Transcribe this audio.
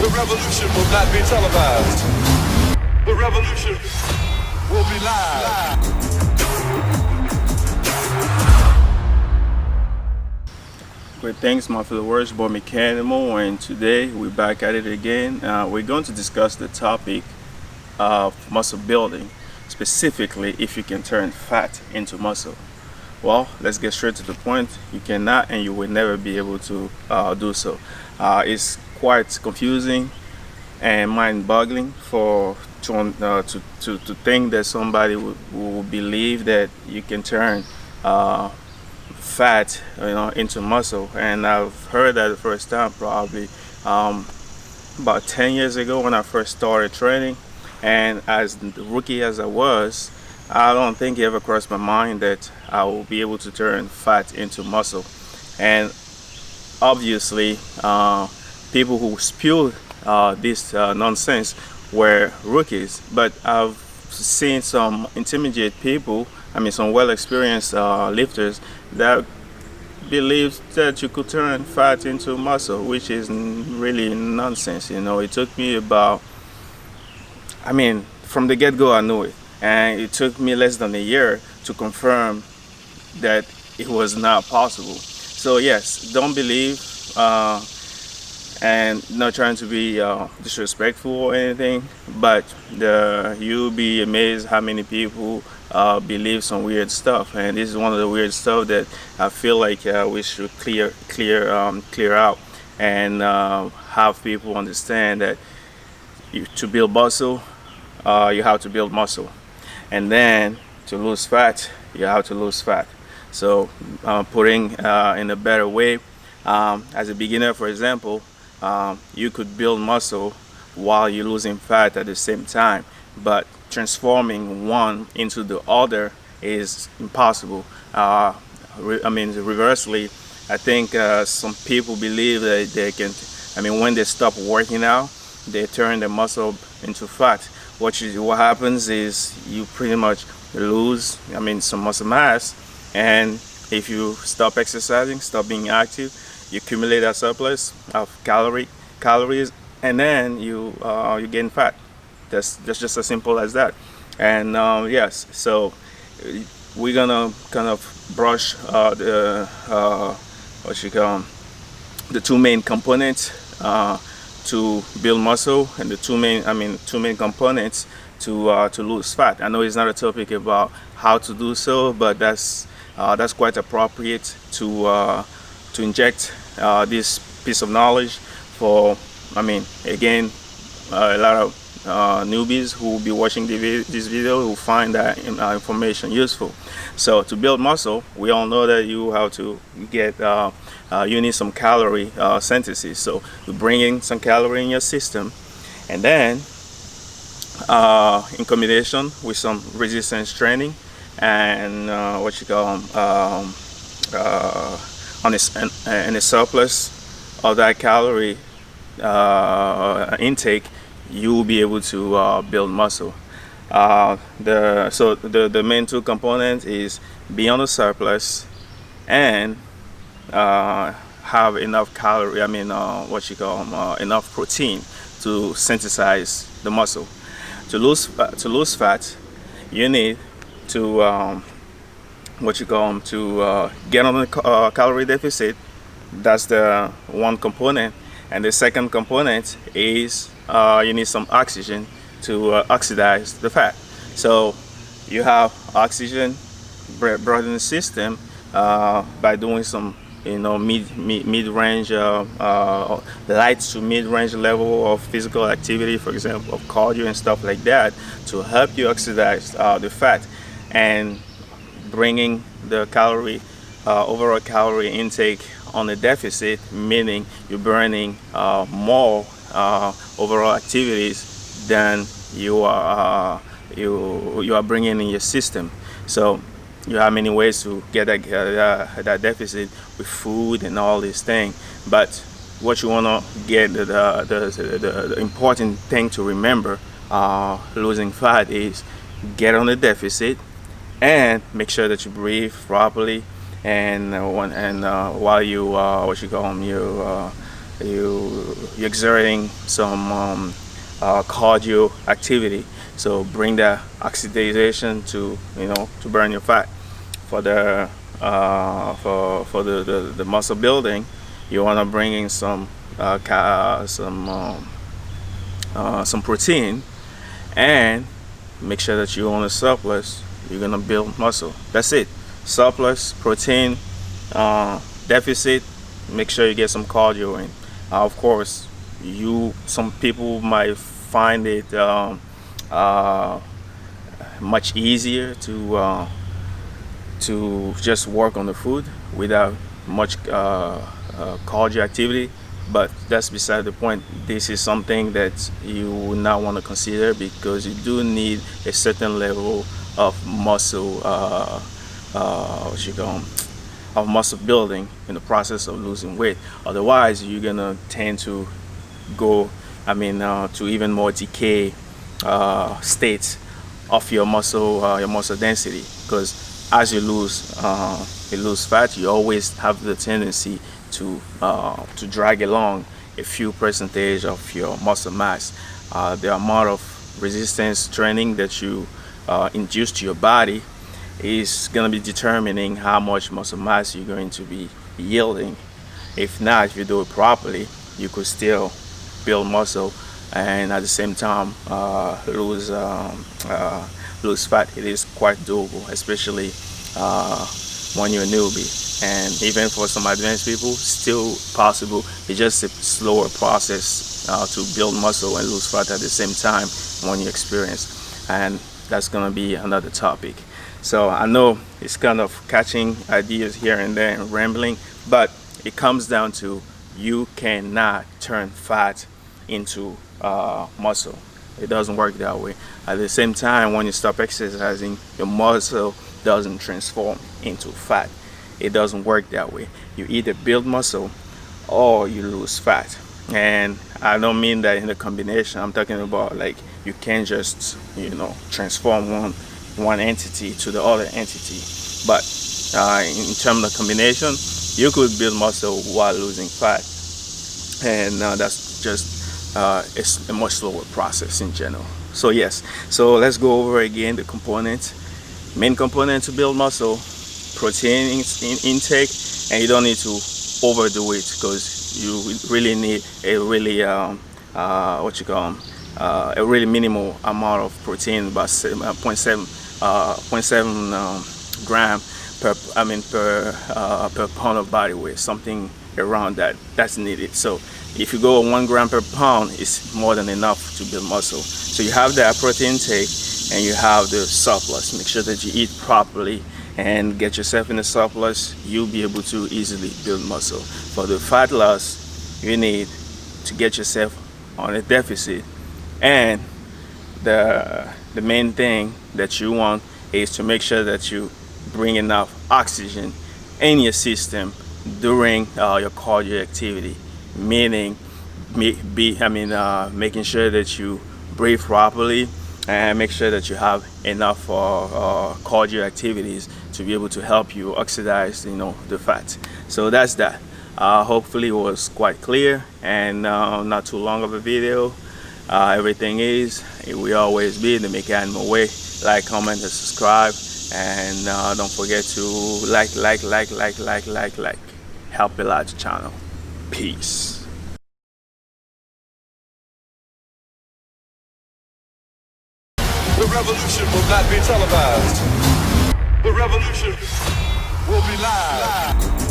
The revolution will not be televised. The revolution will be live. Great, thanks my fellow words, boy Meckanimal, and today we're back at it again. We're going to discuss the topic of muscle building, specifically if you can turn fat into muscle. Well, let's get straight to the point. You cannot and you will never be able to do so. It's quite confusing and mind-boggling to think that somebody will believe that you can turn fat, into muscle. And I've heard that the first time probably about 10 years ago when I first started training. And as rookie as I was, I don't think it ever crossed my mind that I will be able to turn fat into muscle. And obviously, people who spewed this nonsense were rookies. But I've seen some intermediate people, some well-experienced lifters that believe that you could turn fat into muscle, which is really nonsense. It took me about, from the get-go I knew it, and it took me less than a year to confirm that it was not possible. So yes, don't believe, and not trying to be disrespectful or anything, but you'll be amazed how many people believe some weird stuff. And this is one of the weird stuff that I feel like we should clear out, and have people understand that to build muscle, you have to build muscle, and then to lose fat, you have to lose fat. So putting in a better way, as a beginner, for example, you could build muscle while you're losing fat at the same time, but transforming one into the other is impossible. Reversely, I think some people believe that they can, when they stop working out, they turn the muscle into fat. What happens is you pretty much lose, some muscle mass, and if you stop exercising, stop being active, you accumulate a surplus of calories, and then you gain fat. That's just as simple as that. And yes, so we're gonna kind of brush the two main components to build muscle, and the two main components to lose fat. I know it's not a topic about how to do so, but that's quite appropriate to inject this piece of knowledge for, again, a lot of newbies who will be watching this video who find that information useful. So to build muscle, we all know that you have to get you need some calorie synthesis. So you bring in some calorie in your system, and then in combination with some resistance training and on a surplus of that calorie intake, you will be able to build muscle. The main two components is be on a surplus and have enough calorie. Enough protein to synthesize the muscle. To lose fat, you need to get on a calorie deficit. That's the one component, and the second component is you need some oxygen to oxidize the fat. So you have oxygen brought in the system by doing some mid-range, light to mid-range level of physical activity, for example, of cardio and stuff like that, to help you oxidize the fat, and bringing the overall calorie intake on a deficit, meaning you're burning more overall activities than you are bringing in your system. So you have many ways to get that deficit with food and all these things, but what you want to get, the important thing to remember losing fat is get on the deficit and make sure that you breathe properly, and while you you're exerting some cardio activity. So bring the oxidation to to burn your fat. For the the muscle building, you want to bring in some some protein, and make sure that you own a surplus. You're gonna build muscle. That's it. Surplus, protein, deficit. Make sure you get some cardio in. Of course, some people might find it much easier to just work on the food without much cardio activity, but that's beside the point. This is something that you would not want to consider, because you do need a certain level of muscle of muscle building in the process of losing weight. Otherwise, you're gonna tend to go to even more decay states of your muscle density, because as you lose fat, you always have the tendency to drag along a few percentage of your muscle mass. The amount of resistance training that you induce to your body is going to be determining how much muscle mass you're going to be yielding. If not, if you do it properly, you could still build muscle and at the same time lose fat. It is quite doable, especially when you're a newbie, and even for some advanced people, still possible. It's just a slower process to build muscle and lose fat at the same time when you experience, and that's gonna be another topic. So I know it's kind of catching ideas here and there and rambling, but it comes down to you cannot turn fat into muscle. It doesn't work that way. At the same time, when you stop exercising, your muscle doesn't transform into fat. It doesn't work that way. You either build muscle or you lose fat. And I don't mean that in the combination. I'm talking about, like, you can't just transform one entity to the other entity. But in terms of combination, you could build muscle while losing fat, and that's just it's a much slower process in general. So yes, so let's go over again the components. Main component to build muscle: protein intake, and you don't need to overdo it, because you really need a really a really minimal amount of protein, about 0.7 gram per pound of body weight, something around that's needed. So if you go 1 gram per pound, it's more than enough to build muscle. So you have that protein intake and you have the surplus. Make sure that you eat properly and get yourself in the surplus. You'll be able to easily build muscle. For the fat loss, you need to get yourself on a deficit, and the main thing that you want is to make sure that you bring enough oxygen in your system during your cardio activity, meaning making sure that you breathe properly and make sure that you have enough cardio activities to be able to help you oxidize the fat. So that's that. Hopefully it was quite clear and not too long of a video. Everything it will always be the Meckanimal way. Like, comment, and subscribe, and don't forget to like. Help a large channel. Peace. The revolution will not be televised. The revolution will be live.